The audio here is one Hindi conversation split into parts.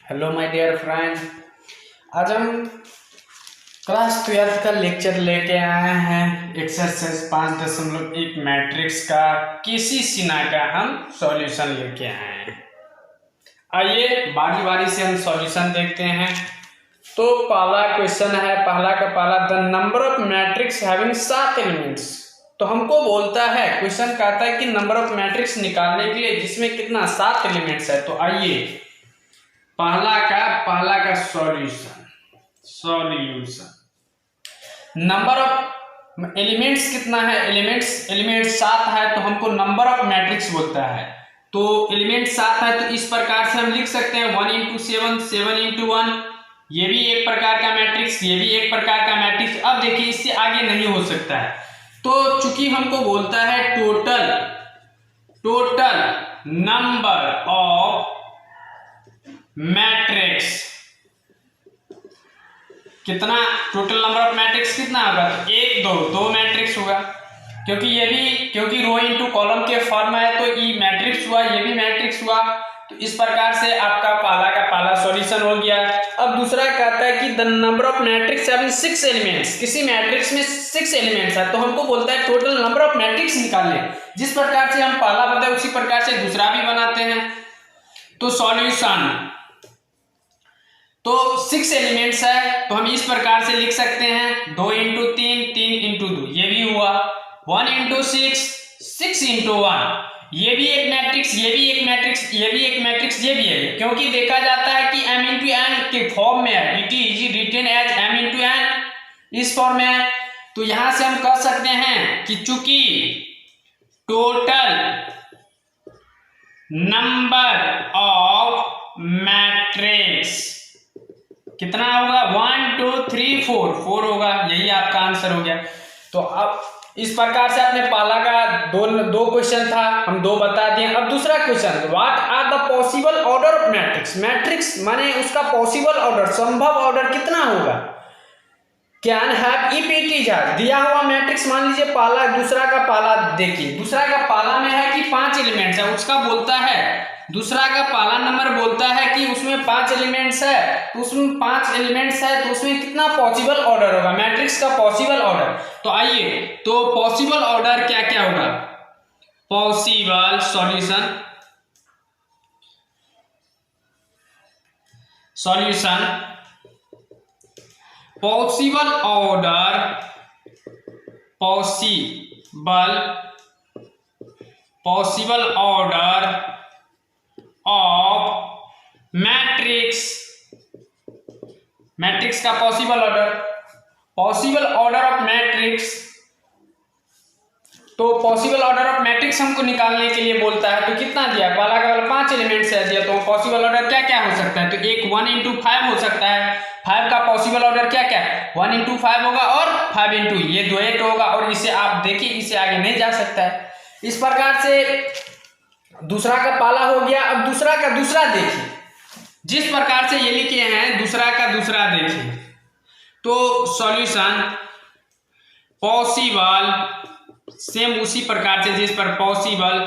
Hello my dear friend. आज हम क्लास 12 का लेक्चर लेके आए हैं। एक्सरसाइज 5.1 मैट्रिक्स का किसी सिना का हम सॉल्यूशन लेके आए हैं। आइए बारी बारी से हम सॉल्यूशन देखते हैं। तो पहला क्वेश्चन है, पहला का पहला, the number of matrix having 7 elements. तो हमको बोलता है, क्वेश्चन कहता है कि नंबर ऑफ मैट्रिक्स निकालने के लिए जिसमें कितना 7 एलिमेंट्स है। तो आइए पहला का सॉल्यूशन नंबर ऑफ एलिमेंट्स कितना है। एलिमेंट्स 7 है तो हमको नंबर ऑफ मैट्रिक्स बोलता है। तो एलिमेंट 7 है तो इस प्रकार से हम लिख सकते हैं 1 इंटू 7, 7 इंटू 1। ये भी एक प्रकार का मैट्रिक्स, ये भी एक प्रकार का मैट्रिक्स। अब देखिए इससे आगे नहीं हो सकता है। तो चूंकि हमको बोलता है टोटल नंबर ऑफ मैट्रिक्स कितना, टोटल नंबर ऑफ मैट्रिक्स कितना होगा, 1 2 2 मैट्रिक्स होगा। क्योंकि रो इनटू कॉलम के फॉर्म है तो ये मैट्रिक्स हुआ, ये भी मैट्रिक्स हुआ। तो इस प्रकार से आपका पहला का पहला सॉल्यूशन हो गया। अब दूसरा कहता है कि the number of matrix having 6 elements. किसी मैट्रिक्स में 6 एलिमेंट्स है तो हमको बोलता है टोटल नंबर ऑफ मैट्रिक्स निकालने। जिस प्रकार से हम पहला बताए उसी प्रकार से दूसरा भी बनाते हैं। तो सॉल्यूशन, तो 6 एलिमेंट्स है तो हम इस प्रकार से लिख सकते हैं 2 इंटू 3, 3 इंटू 2, ये भी हुआ। 1 इंटू 6, 6 इंटू 1, ये भी एक मैट्रिक्स, ये भी एक मैट्रिक्स, ये भी एक मैट्रिक्स, ये भी है। क्योंकि देखा जाता है कि m इंटू n के फॉर्म में है, it is written as m into n, इस फॉर्म में है। तो यहां से हम कह सकते हैं कि चूंकि टोटल नंबर ऑफ मैट्रिक्स कितना होगा, 1 2 3 4 4 होगा। यही आपका आंसर हो गया। तो अब इस प्रकार से आपने पहला का दो क्वेश्चन था, हम 2 बता दिए। अब दूसरा question, what are the possible order of matrix. Matrix माने उसका पॉसिबल ऑर्डर, संभव ऑर्डर कितना होगा। Can have if it is दिया हुआ मैट्रिक्स, मान लीजिए पहला, दूसरा का पहला देखिए, दूसरा का पहला में है कि 5 एलिमेंट्स है, उसका बोलता है, दूसरा का पहला नंबर बोलता है कि उसमें 5 एलिमेंट्स है। तो उसमें 5 एलिमेंट्स है तो उसमें कितना पॉसिबल ऑर्डर होगा, मैट्रिक्स का पॉसिबल ऑर्डर। तो आइए, तो पॉसिबल ऑर्डर क्या क्या होगा, possible solution possible order of matrix का पॉसिबल ऑर्डर ऑफ मैट्रिक्स। तो पॉसिबल ऑर्डर ऑफ मैट्रिक्स हमको निकालने के लिए बोलता है। तो कितना दिया, पहला का 5 एलिमेंट्स है दिया, तो पॉसिबल ऑर्डर क्या क्या हो सकता है। तो एक 1 इंटू 5 हो सकता है। 5 का पॉसिबल ऑर्डर क्या क्या है, 1 इंटू 5 होगा और 5 इंटू ये 2 8 होगा। और इसे आप देखिए, इसे आगे नहीं जा सकता है। इस प्रकार से दूसरा का पहला हो गया। अब दूसरा का दूसरा देखिए, जिस प्रकार से ये लिखे हैं दूसरा का दूसरा देखिए। तो सॉल्यूशन पॉसिबल, सेम उसी प्रकार से जिस पर पॉसिबल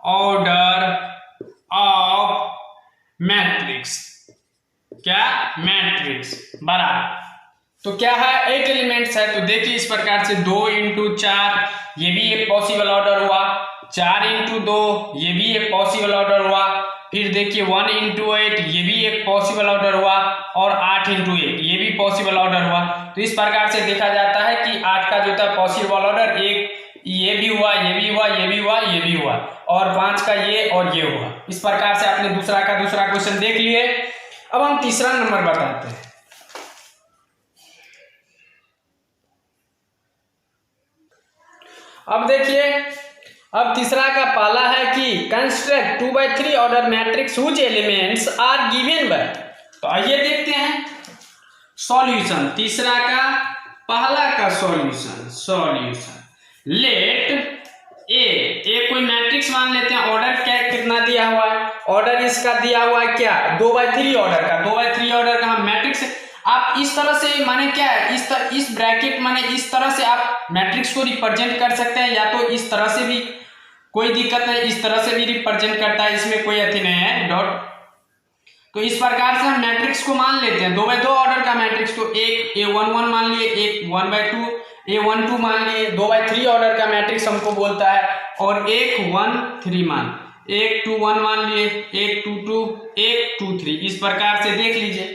ऑर्डर ऑफ मैट्रिक्स, क्या मैट्रिक्स बड़ा, तो क्या है 8 एलिमेंट्स है। तो देखिए इस प्रकार से 2 इंटू 4, ये भी एक पॉसिबल ऑर्डर हुआ। 4 इंटू 2, ये भी एक पॉसिबल ऑर्डर हुआ। फिर देखिए 1 इंटू 8, ये भी एक पॉसिबल ऑर्डर हुआ। और 8 इंटू 8, ये भी पॉसिबल ऑर्डर हुआ। तो इस प्रकार से देखा जाता है कि 8 का जो था पॉसिबल ऑर्डर, एक ये भी हुआ, ये भी हुआ, ये भी हुआ, ये भी हुआ, और 5 का ये और ये हुआ। इस प्रकार से आपने दूसरा का दूसरा क्वेश्चन देख लिए। अब हम तीसरा नंबर बताते हैं। अब देखिए, अब तीसरा का पहला है कि construct 2/3 order matrix whose elements are given by. तो आइए देखते हैं सॉल्यूशन, तीसरा का पहला का सॉल्यूशन लेट ए कोई मैट्रिक्स मान लेते हैं। ऑर्डर क्या कितना दिया हुआ है, ऑर्डर इसका दिया हुआ है क्या, 2/3 ऑर्डर का। 2/3 ऑर्डर का हम मैट्रिक्स, आप इस तरह से माने क्या है, इस ब्रैकेट माने इस तरह से आप मैट्रिक्स को रिप्रेजेंट कर सकते हैं, या तो इस तरह से भी कोई दिक्कत नहीं, इस तरह से भी रिप्रेजेंट करता है, इसमें कोई अथी नहीं है डॉट। तो इस प्रकार से हम मैट्रिक्स को मान लेते हैं 2 बाय 2 ऑर्डर का मैट्रिक्स। तो एक A11 मान लिए, एक 1/2 A12 मान लिए, 2 बाय 3 ऑर्डर का मैट्रिक्स हमको बोलता है, और एक 1 3 मान, एक 2 1 मान लिए, एक 2 2, एक 2 3। इस प्रकार से देख लीजिए।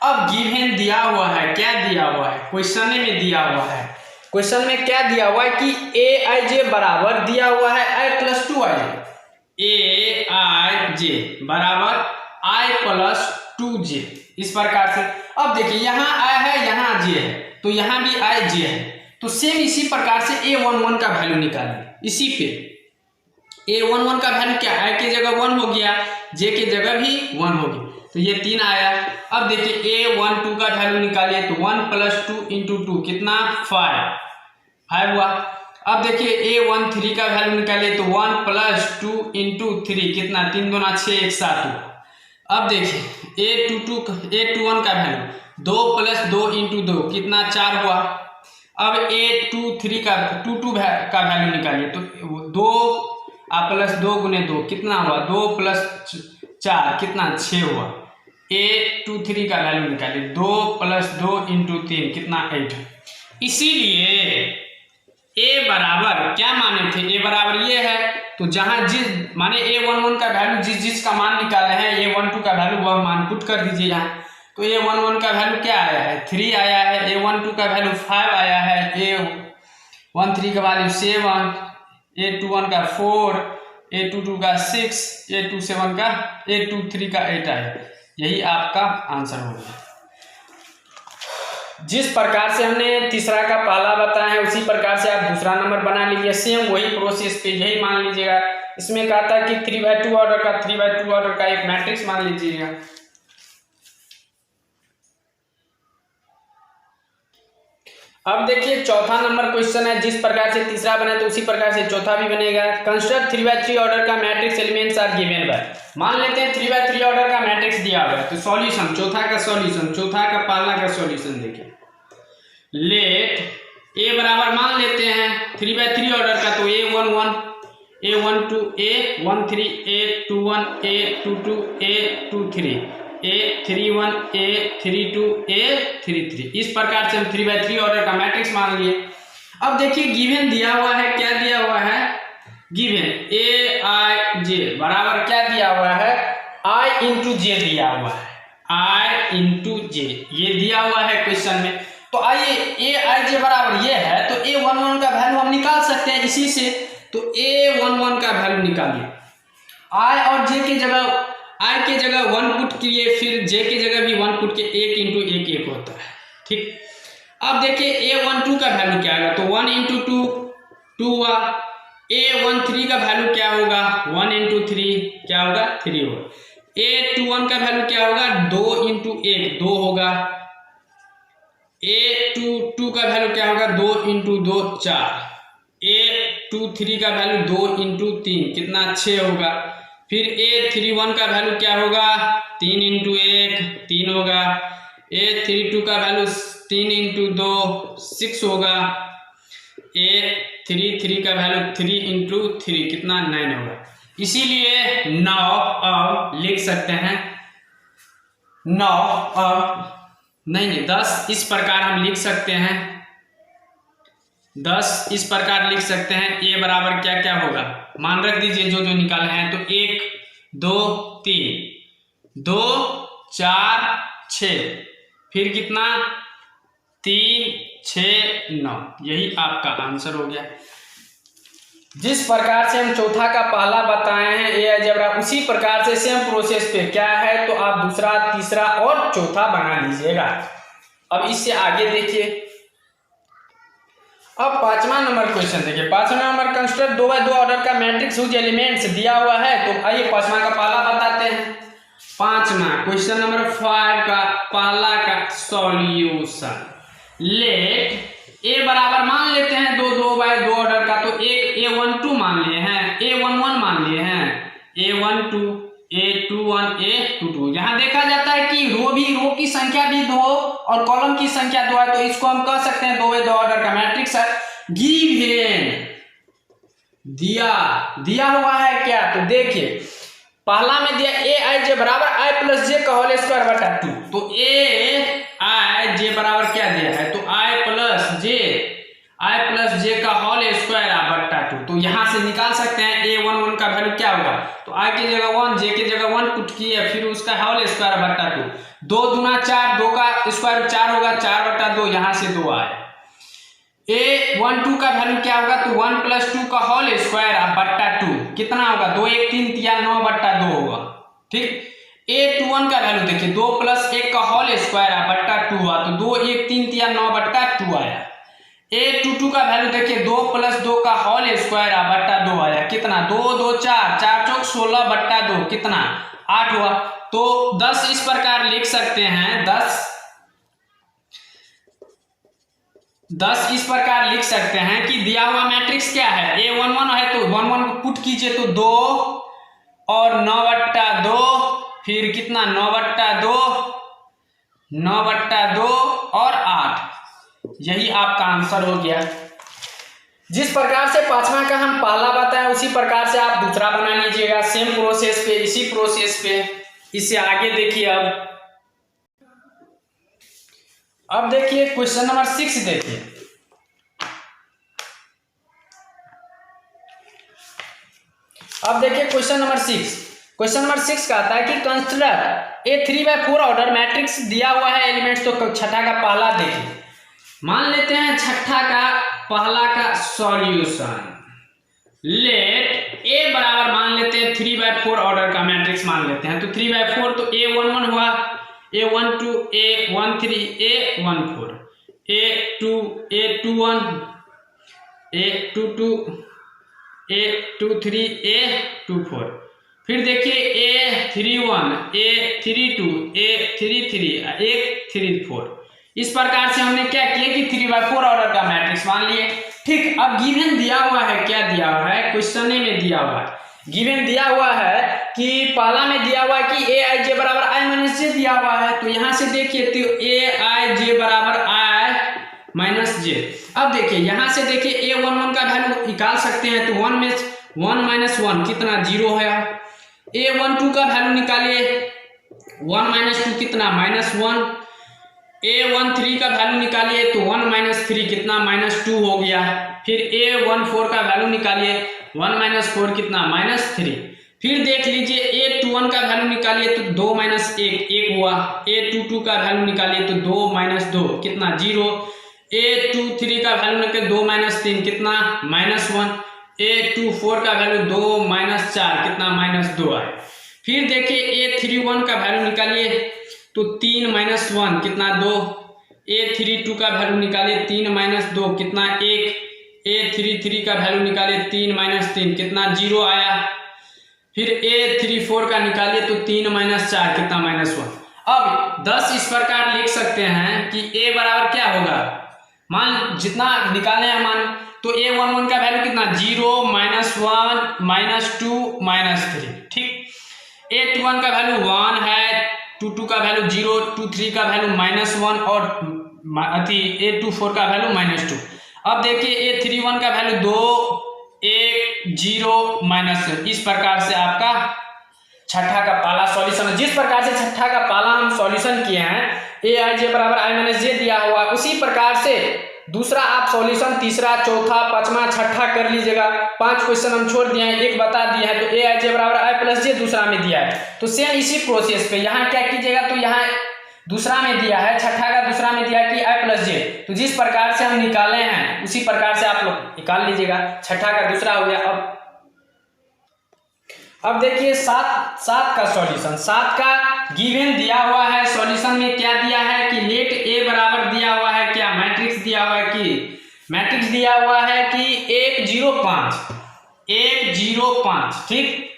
अब गिवन दिया हुआ है, क्या दिया हुआ है, क्वेश्चन में दिया हुआ है, क्वेश्चन में क्या दिया हुआ है कि Aij बराबर दिया हुआ है i + 2ij, Aij बराबर i + 2j। इस प्रकार से अब देखिए यहाँ i है, यहाँ j है, तो यहाँ भी i j है। तो सेम इसी प्रकार से A11 का वैल्यू निकालें। इसी पे A11 का वैल्यू क्या, i की जगह 1 हो गया, j की जगह भी 1 हो गई, तो ये 3 आया। अब देखिए A12 का वैल्यू निकालिए, तो 1 + 2 × 2 कितना, 5 हुआ। अब देखिए A13 का वैल्यू निकालिए, तो 1 + 2 × 3 कितना, 3 दूना 6, 1 7 हुआ। अब देखिए A21 का वैल्यू 2 + 2 × 2 कितना, 4 हुआ। अब A23 का 22 का वैल्यू निकालिए, तो 2 + 2 × 2 कितना हुआ, 2 + 4 कितना, 6 हुआ। A23 का वैल्यू निकालिए, 2 + 2 × 3 कितना, 8। इसीलिए A बराबर क्या माने थे, A बराबर ये है, तो जहां जिस माने A11 का वैल्यू जिस का मान निकाले हैं, A12 का वैल्यू वह मान पुट कर दीजिए यहाँ। तो A11 का वैल्यू क्या आया है, 3 आया है, A12 का वैल्यू 5 आया है, A13 का वैल्यू 7, A21 का 4, A22 का 6, A23 का 8 आया। यही आपका आंसर होगा। जिस प्रकार से हमने तीसरा का पाला बताया है, उसी प्रकार से आप दूसरा नंबर बना लीजिए, सेम वही प्रोसेस पे, यही मान लीजिएगा। इसमें कहा था कि 3/2 ऑर्डर का 3/2 ऑर्डर का एक मैट्रिक्स मान लीजिएगा। अब देखिए चौथा नंबर क्वेश्चन है, जिस प्रकार से तीसरा बना तो उसी प्रकार से चौथा भी बनेगा। कंस्ट्रक्ट 3/3 ऑर्डर का matrix elements are given by. मान लेते हैं 3/3 ऑर्डर का मैट्रिक्स दिया हुआ है, तो सॉल्यूशन, चौथा का सॉल्यूशन, चौथा का पाला का सॉल्यूशन देखिए। लेट A बराबर मान लेते हैं 3/3 ऑर्डर का, तो A11 A12 A13 A21 A22 A23 A31 A32 A33। इस प्रकार से हम 3/3 ऑर्डर का मैट्रिक्स मान लिए। अब देखिए गिवन दिया हुआ है, क्या दिया हुआ है, गिवन Aij बराबर क्या दिया हुआ है, i × j दिया हुआ है, i × j ये दिया हुआ है क्वेश्चन में। तो आइए Aij बराबर ये है, तो A11 का वैल्यू हम निकाल सकते हैं इसी से। तो A11 का वैल्यू निकालिए, i और j की जगह, i की जगह 1 पुट किए, फिर j की जगह भी 1 पुट के 1 × 1 1 होता है, ठीक। अब देखिए A12 का वैल्यू क्या होगा, तो 1 × 2 2 हुआ। A13 का वैल्यू क्या होगा, 1 × 3 क्या होगा, 3 होगा। A21 का वैल्यू क्या होगा, 2 × 1 2 होगा। A22 का वैल्यू क्या होगा, 2 × 2 4। A23 का वैल्यू 2 × 3 कितना, 6 होगा। फिर A31 का वैल्यू क्या होगा, 3 × 1 3 होगा। A32 का वैल्यू 3 × 2 6 होगा। A33 का वैल्यू 3 × 3 कितना, 9 होगा। इसीलिए 9 अब लिख सकते हैं, 9 अब नहीं 10 इस प्रकार हम लिख सकते हैं, 10 इस प्रकार लिख सकते हैं। A बराबर क्या क्या होगा, मान रख दीजिए जो जो निकाले हैं। तो 1 2 3 2 4 6, फिर कितना, 3 6 9, यही आपका आंसर हो गया। जिस प्रकार से हम चौथा का पहला बताए हैं ए अलजेब्रा, उसी प्रकार से सेम प्रोसेस पे क्या है, तो आप दूसरा तीसरा और चौथा बना लीजिएगा। अब इससे आगे देखिए, अब 5वां नंबर क्वेश्चन देखिए। 5वां नंबर कंस्ट्रक्ट 2/2 ऑर्डर का मैट्रिक्स हुज एलिमेंट्स दिया हुआ है। तो आइए 5वां का पहला बताते हैं। 5वां क्वेश्चन नंबर 5 का पहला का सॉल्यूशन। लेट ए बराबर मान लेते हैं 2/2 ऑर्डर का, तो एक A12 मान लिए हैं, A11 मान लिए हैं, A12 A21 A22। यहाँ देखा जाता है कि रो की संख्या भी 2 और कॉलम की संख्या 2 है, तो इसको हम कह सकते हैं 2/2 ऑर्डर का मैट्रिक्स है। गिवन दिया हुआ है क्या, तो देखिए पहला में दिया ए आई जे बराबर आई प्लस जे का होल स्क्वायर बटा 2। तो ए आई जे बराबर क्या दिया है, तो आई प्लस जे का होल स्क्वायर बटा 2। तो यहां से निकाल सकते हैं ए 1 का वैल्यू क्या होगा, तो आई की जगह 1, जे की जगह 1 पुट किए, फिर उसका होल स्क्वायर बटा 2। 2 दूना 4, 2 का स्क्वायर 4 होगा, 4 बटा 2, यहां से 2 आए। ए 1 2 का वैल्यू क्या होगा, तो 1 प्लस 2 का होल स्क्वायर बट्टा 2 कितना होगा, 2 1 3 या 9 बट्टा 2 होगा। ठीक, ए 21 का वैल्यू देखिए 2 प्लस 1 का होल स्क्वायर बट्टा 2 हुआ, तो 2 1 3 या 9 बट्टा 2 आया। ए 22 का वैल्यू देखिए 2 प्लस 2 का होल स्क्वायर बट्टा 2 आया, कितना 2 2 4 4 चौक 16 बट्टा 2 कितना 8 हुआ। तो 10 इस प्रकार लिख सकते हैं, 10 इस प्रकार लिख सकते हैं कि दिया हुआ मैट्रिक्स क्या है, ए 1 1 है तो 1 1 को पुट कीजिए तो 2 और 9 बट्टा 2, फिर कितना 9 बट्टा 2, 9 बट्टा 2 और 8, यही आपका आंसर हो गया। जिस प्रकार से पांचवा का हम पहला बताया उसी प्रकार से आप दूसरा बना लीजिएगा, सेम प्रोसेस पे, इसी प्रोसेस पे। इससे आगे देखिए, अब देखिए क्वेश्चन नंबर 6 देखिए। अब देखिए क्वेश्चन नंबर 6। क्वेश्चन नंबर 6 का आता है कि कंस्ट्रक्ट ए 3/4 ऑर्डर मैट्रिक्स दिया हुआ है एलिमेंट्स। तो छठा का पहला देखिए, मान लेते हैं छठा का पहला का सॉल्यूशन। लेट ए बराबर मान लेते हैं 3/4 ऑर्डर का मैट्रिक्स मान लेते हैं। तो 3/4 तो ए 1 1 हुआ, ए 1 2, ए 1 3, ए 1 4, ए 2 1, ए 2 2, ए 2 3, ए 2 4। फिर देखिए ए 3 1, ए 3 2, ए 3 3, ए 3 4। इस प्रकार से हमने क्या किया कि 3/4 ऑर्डर का मैट्रिक्स मान लिए। ठीक, अब गिवन दिया हुआ है, क्या दिया हुआ है, क्वेश्चन में दिया हुआ है, गिवन दिया हुआ है कि पहला में दिया हुआ है कि ए आई जे बराबर आई माइनस जे दिया हुआ है। तो यहां से देखिए तो ए आई जे बराबर आई माइनस जे। अब देखिए यहां से देखिए ए 1 1 का वैल्यू निकाल सकते हैं। तो 1 में 1 माइनस 1 कितना 0 है। ए 1 2 का वैल्यू निकालिए, 1 माइनस 2 कितना -1। ए 1 3 का वैल्यू निकालिए तो 1 माइनस 3 कितना -2 हो गया। फिर ए 1 4 का वैल्यू निकालिए, 1 माइनस 4 कितना -3। फिर देख लीजिए ए 2 1 का वैल्यू निकालिए तो 2 माइनस 1 1 हुआ। ए 2 2 का वैल्यू निकालिए तो 2 माइनस 2 कितना 0। ए 2 3 का वैल्यू निकालिए 2 माइनस 3 कितना -1। ए 2 4 का वैल्यू 2 माइनस 4 कितना -2 आए। फिर देखिए ए 3 1 का वैल्यू निकालिए तो 3 माइनस 1 कितना 2। ए 3 2 का वैल्यू निकालिए 3 माइनस 2 कितना 1। ए 3 3 का वैल्यू निकालिए 3 माइनस 3 कितना 0 आया। फिर ए 3 4 का निकालिए तो 3 माइनस 4 कितना -1। अब 10 इस प्रकार लिख सकते हैं कि ए बराबर क्या होगा, मान जितना निकाले हैं मान, तो ए 1 1 का वैल्यू कितना 0 -1 -2 -3। ठीक, ए 2 1 का वैल्यू 1 है, 2 2 का वैल्यू 0, 2 3 का वैल्यू -1 और ए 2 4 का वैल्यू -2। अब देखिए ए 3 1 का वैल्यू 2 1 0 -1। इस प्रकार से आपका छठा का पहला सॉल्यूशन है। जिस प्रकार से छठा का पहला हम सॉल्यूशन किए हैं, ए आई जे बराबर आई माइनस जे दिया हुआ, उसी प्रकार से दूसरा आप सॉल्यूशन तीसरा चौथा पांचवा छठा कर लीजिएगा। 5 क्वेश्चन हम छोड़ दिए हैं, एक बता दिया है। तो ए आई जे बराबर आई प्लस जे दूसरा में दिया है, तो सेम इसी प्रोसेस पे यहाँ क्या कीजिएगा, तो यहाँ दूसरा में दिया है, छठा का दूसरा में दिया कि आई प्लस जे। तो जिस प्रकार से हम निकाले हैं उसी प्रकार से आप लोग निकाल लीजिएगा। छठा का दूसरा हो गया। अब देखिए 7 का सॉल्यूशन। 7 का गिवन दिया हुआ है, सॉल्यूशन में क्या दिया है कि लेट ए बराबर दिया हुआ है, क्या मैट्रिक्स दिया हुआ है कि मैट्रिक्स दिया हुआ है कि 1 0 5 1 0 5। ठीक,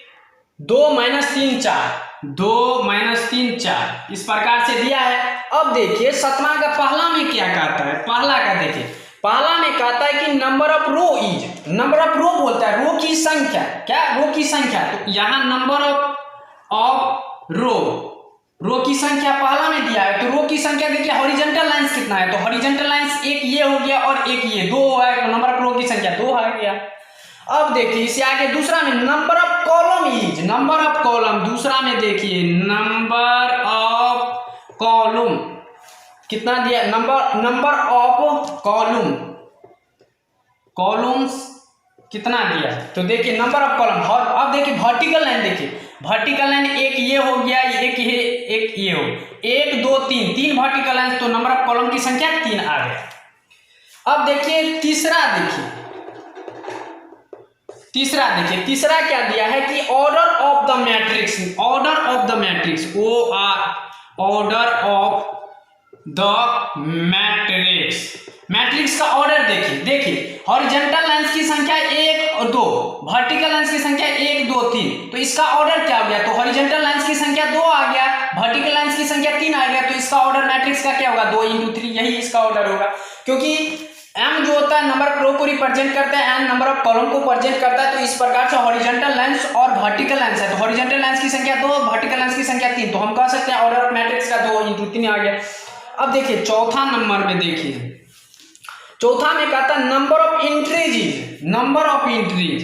2 3 4 2 3 4 इस प्रकार से दिया है। अब देखिए 7वां का पहला में क्या कहता है, पहला का देखिए, पहला में कहता है कि number of row is, number of row बोलता है, रो की संख्या, क्या रो की संख्या। तो यहाँ नंबर ऑफ रो की संख्या पहला में दिया है। तो रो की संख्या देखिए हॉरिजॉन्टल लाइंस कितना है, तो हॉरिजॉन्टल लाइंस एक ये हो गया और एक ये 2 है। तो नंबर ऑफ रो की संख्या 2 आ गया। अब देखिए इसे आगे दूसरा में number of column is, number of column दूसरा में देखिए नंबर ऑफ कॉलम कितना दिया, नंबर ऑफ कॉलम्स कितना दिया, तो देखिए नंबर ऑफ कॉलम। अब देखिए वर्टिकल लाइन, देखिए वर्टिकल लाइन एक ये हो गया, एक ये हो, 1 2 3 3 वर्टिकल लाइन, तो नंबर ऑफ कॉलम की संख्या 3 आ गया। अब देखिए तीसरा तीसरा क्या दिया है कि order of the matrix, order of the matrix, order of the matrix का ऑर्डर देखिए हॉरिजॉन्टल लाइंस की संख्या 1 और 2, वर्टिकल लाइंस की संख्या 1 2 3, तो इसका ऑर्डर क्या हो गया, तो हॉरिजॉन्टल लाइंस की संख्या 2 आ गया, वर्टिकल लाइंस की संख्या 3 आ गया, तो इसका ऑर्डर मैट्रिक्स का क्या होगा, 2 × 3, यही इसका ऑर्डर होगा। क्योंकि m जो होता है नंबर ऑफ रो को रिप्रेजेंट करता है, n नंबर ऑफ कॉलम को प्रेजेंट करता है, तो इस प्रकार से हॉरिजॉन्टल लाइंस और वर्टिकल लाइंस है, तो हॉरिजॉन्टल लाइंस की संख्या 2, वर्टिकल लाइंस की संख्या 3, तो हम कह सकते हैं ऑर्डर ऑफ मैट्रिक्स का 2 × 3 आ गया। अब देखिए चौथा नंबर में, देखिए चौथा में कहता है number of entries, number of entries,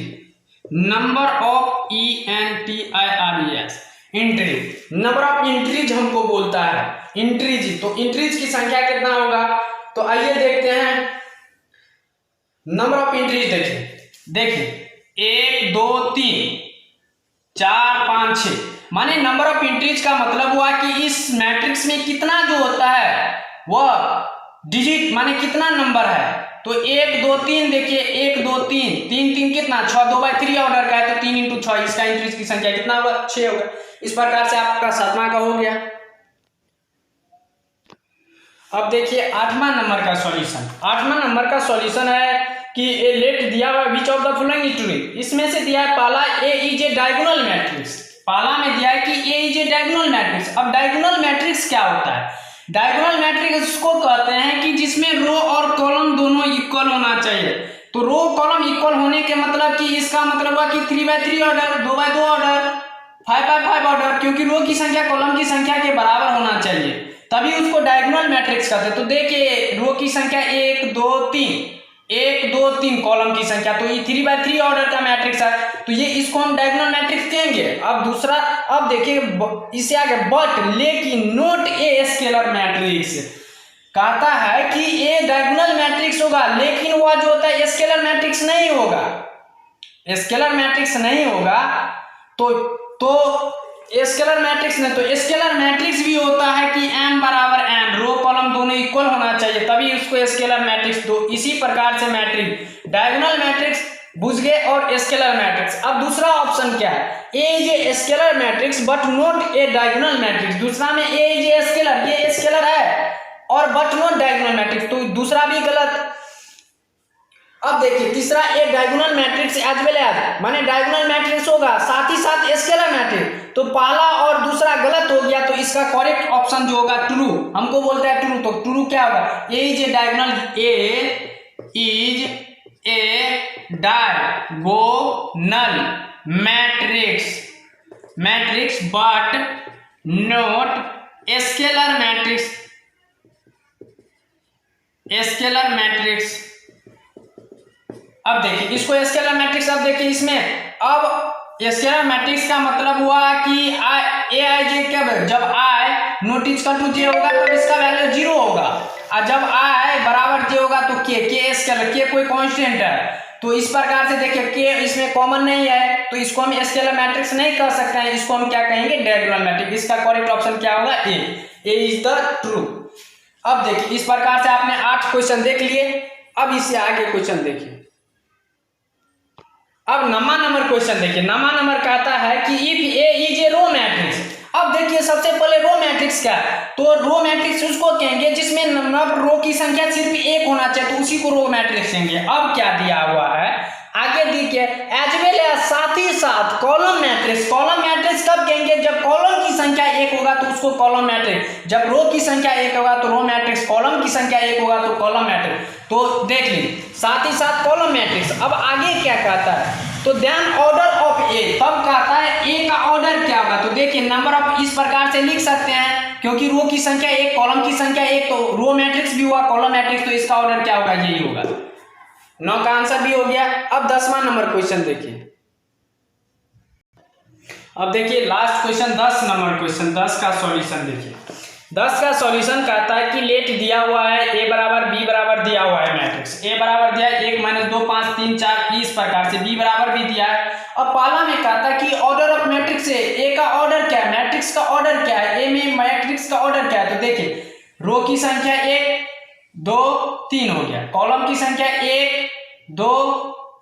number of ENTRES, entries, number of entries हमको बोलता है इंट्रीज, तो इंट्रीज की संख्या कितना होगा, तो आइए देखते हैं नंबर ऑफ इंट्रीज। देखिए 1 2 3 4 5 6, माने नंबर ऑफ इंट्रीज का मतलब हुआ कि इस मैट्रिक्स में कितना जो होता है वह डिजिट, माने कितना नंबर है, तो 1 2 3, देखिए 1 2 3 3 3 कितना 6, 2/3 ऑर्डर का है, तो 3 × 6, इसका इंट्रीज की संख्या कितना होगा, 6 होगा। इस प्रकार से आपका 7वां का हो गया। अब देखिए 8वां नंबर का सॉल्यूशन, 8वां नंबर का सॉल्यूशन है कि ए लेट दिया हुआ which of the following entries, इसमें से दिया है पहला ए इज ए डायगोनल मैट्रिक्स, पहला में दिया है कि ए इज ए डायगोनल मैट्रिक्स। अब डायगोनल मैट्रिक्स क्या होता है, डायगोनल मैट्रिक्स उसको कहते हैं कि जिसमें रो और कॉलम दोनों इक्वल होना चाहिए, तो रो कॉलम इक्वल होने के मतलब कि इसका मतलब हुआ कि 3/3 ऑर्डर, 2/2 ऑर्डर, 5/5 ऑर्डर, क्योंकि रो की संख्या कॉलम की संख्या के बराबर होना चाहिए, तभी उसको डायगोनल मैट्रिक्स कहते हैं। तो देखिए रो की संख्या 1 2 3 कॉलम की संख्या, तो ये 3/3 ऑर्डर का मैट्रिक्स है, तो ये इसको हम डायगोनल मैट्रिक्स कहेंगे। अब दूसरा, अब देखिए इससे आगे बट लेकिन नोट ए स्केलर मैट्रिक्स, कहता है कि ये डायगोनल मैट्रिक्स होगा लेकिन वह जो होता है स्केलर मैट्रिक्स नहीं होगा, स्केलर मैट्रिक्स नहीं होगा, तो स्केलर मैट्रिक्स नहीं, तो स्केलर मैट्रिक्स भी होता है कि m बराबर n, रो कॉलम दोनों इक्वल होना चाहिए, तभी उसको स्केलर मैट्रिक्स दो। इसी प्रकार से मैट्रिक्स डायगोनल मैट्रिक्स बुझ गए और स्केलर मैट्रिक्स। अब दूसरा ऑप्शन क्या है, A is a scalar matrix but not a diagonal matrix, दूसरा में ए इज ए स्केलर, ये स्केलर है और बट नॉट डायगोनल मैट्रिक्स, तो दूसरा भी गलत। अब देखिए तीसरा A diagonal matrix as well as, माने डायगोनल मैट्रिक्स होगा साथ ही साथ स्केलर मैट्रिक्स, तो पहला और दूसरा गलत हो गया, तो इसका करेक्ट ऑप्शन जो होगा ट्रू, हमको बोलता है ट्रू, तो ट्रू क्या होगा, A is a diagonal, A is a diagonal matrix but not scalar matrix. अब देखिए इसको स्केलर मैट्रिक्स, अब देखिए इसमें अब स्केलर मैट्रिक्स का मतलब हुआ कि ए आई जे कब, जब आई नॉट इक्वल टू जे होगा तब इसका वैल्यू 0 होगा, और जब आई बराबर जे होगा तो के स्केलर, के कोई कांस्टेंट है, तो इस प्रकार से देखिए के इसमें कॉमन नहीं है, तो इसको हम स्केलर मैट्रिक्स नहीं कर सकते हैं, इसको हम क्या कहेंगे डायगोनल मैट्रिक्स। इसका करेक्ट ऑप्शन क्या होगा, ए इज द ट्रू। अब देखिए इस प्रकार से आपने 8 क्वेश्चन देख लिए। अब इससे आगे क्वेश्चन देखिए, अब 9वां नंबर क्वेश्चन देखिए। 9वां नंबर कहता है कि if A is a row matrix. अब देखिए सबसे पहले रो मैट्रिक्स क्या है, तो रो मैट्रिक्स उसको कहेंगे जिसमें नंबर रो की संख्या सिर्फ 1 होना चाहिए, तो उसी को रो मैट्रिक्स कहेंगे। अब क्या दिया हुआ है आगे देखिए, एज वेल एज साथ ही साथ कॉलम मैट्रिक्स। कॉलम मैट्रिक्स कब कहेंगे, जब कॉलम की संख्या 1 होगा तो उसको कॉलम मैट्रिक्स, जब रो की संख्या 1 होगा तो रो मैट्रिक्स, कॉलम की संख्या 1 होगा तो कॉलम मैट्रिक्स। तो देख ली साथ ही साथ कॉलम मैट्रिक्स। अब आगे क्या कहता है, तो देन ऑर्डर ऑफ ए, तब कहता है ए का ऑर्डर क्या होगा, तो देखिए नंबर ऑफ इस प्रकार से लिख सकते हैं, क्योंकि रो की संख्या 1 कॉलम की संख्या 1, तो रो मैट्रिक्स भी हुआ कॉलम मैट्रिक्स, तो इसका ऑर्डर क्या होगा, यही होगा। 9 का आंसर भी हो गया। अब 10वां नंबर क्वेश्चन देखिए। अब देखिए लास्ट क्वेश्चन 10 नंबर क्वेश्चन, 10 का सॉल्यूशन देखिए। 10 का सॉल्यूशन कहता है कि लेट दिया हुआ है a बराबर b बराबर दिया हुआ है मैट्रिक्स। a बराबर दिया है 1 - 2 5 3 4 इस प्रकार से, b बराबर भी दिया है। अब पहला में कहता है कि ऑर्डर ऑफ मैट्रिक्स है, a का ऑर्डर क्या है, मैट्रिक्स का ऑर्डर क्या है, a में मैट्रिक्स का ऑर्डर क्या है। तो देखिए रो की संख्या 1 2 3 हो गया, कॉलम की संख्या 1 2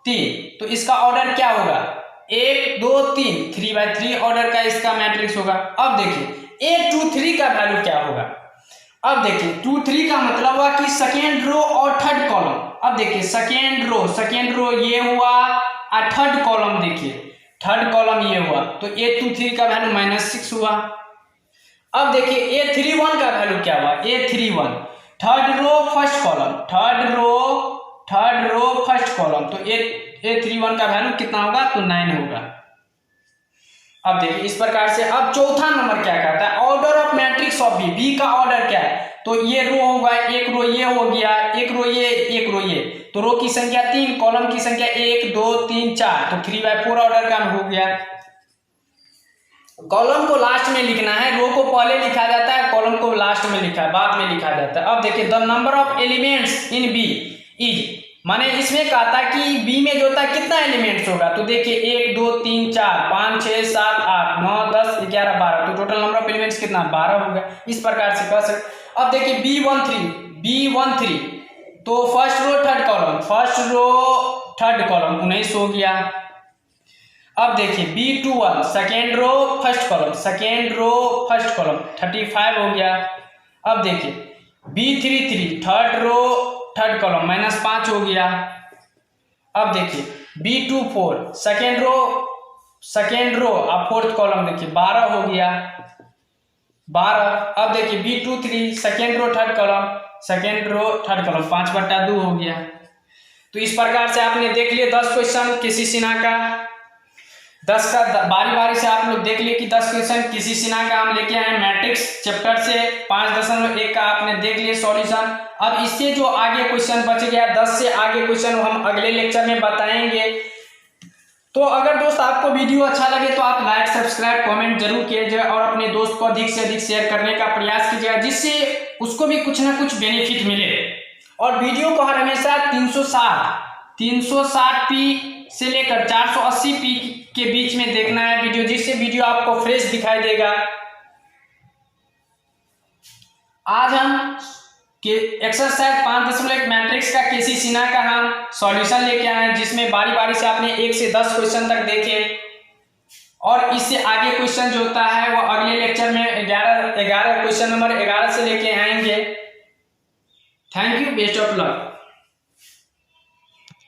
3, तो इसका ऑर्डर क्या होगा 1 2 3, 3/3 ऑर्डर का इसका मैट्रिक्स होगा। अब देखिए 8 2 3 का वैल्यू क्या होगा। अब देखिए 2 3 का मतलब हुआ कि सेकेंड रो और थर्ड कॉलम। अब देखिए सेकेंड रो ये हुआ और थर्ड कॉलम देखिए थर्ड कॉलम ये हुआ, तो 8 2 3 का वैल्यू -6 हुआ। अब देखिए A31 का वैल्यू क्या हुआ, A31 third row first column, third row first column, तो A31 का वैल्यू कितना होगा, तो 9 होगा। अब देखिए इस प्रकार से। अब चौथा नंबर क्या कहता है, order of matrix of B का ऑर्डर क्या है। तो ये रो होगा, एक रो ये हो गया, एक रो ये, एक रो ये, तो रो की संख्या 3, कॉलम की संख्या 1 2 3 4, तो 3/4 ऑर्डर का हो गया। कॉलम को लास्ट में लिखना है, रो को पहले लिखा जाता है, कॉलम को लास्ट में लिखा है, बाद में लिखा जाता है। अब देखिए the number of elements in B is, माने इसमें कहता है कि बी में जो होता है कितना एलिमेंट्स होगा। तो देखिए 1 2 3 4 5 6 7 8 9 10 11 12, तो टोटल नंबर ऑफ एलिमेंट्स कितना 12 होगा। इस प्रकार से कर सकते। अब देखिए B13 तो फर्स्ट रो थर्ड कॉलम 19 हो गया। अब देखिए B21 second row first column 35 हो गया। अब देखिए B33 थर्ड कॉलम -5 हो गया। अब देखिए B24 सेकेंड रो और फोर्थ कॉलम देखिए 12 हो गया 12। अब देखिए B23 second row third column 5/2 हो गया। तो इस प्रकार से आपने देख लिए 10 क्वेश्चन किसी सिन्हा का। 10 का बारी से आप लोग देख लिए कि 10 क्वेश्चन किसी सिन्हा का हम लेके आए मैट्रिक्स चैप्टर से 5.1 का आपने देख लिए सॉल्यूशन। अब इससे जो आगे क्वेश्चन बच गया 10 से आगे क्वेश्चन हम अगले लेक्चर में बताएंगे। तो अगर दोस्त आपको वीडियो अच्छा लगे तो आप लाइक सब्सक्राइब कमेंट जरूर कीजिएगा और अपने दोस्त को अधिक से अधिक शेयर करने का प्रयास कीजिएगा, जिससे उसको भी कुछ ना कुछ बेनिफिट मिले। और वीडियो को हर हमेशा 360p से लेकर 480p के बीच में देखना है वीडियो, जिससे वीडियो आपको फ्रेश दिखाई देगा। आज हम कि एक्सरसाइज 5.1 मैट्रिक्स का केसी सिन्हा का हम सॉल्यूशन लेके आए हैं, जिसमें बारी से आपने 1 से 10 क्वेश्चन तक देखे और इससे आगे क्वेश्चन जो होता है वो अगले लेक्चर में 11 क्वेश्चन नंबर 11 से लेके आएंगे। Thank you, best of luck.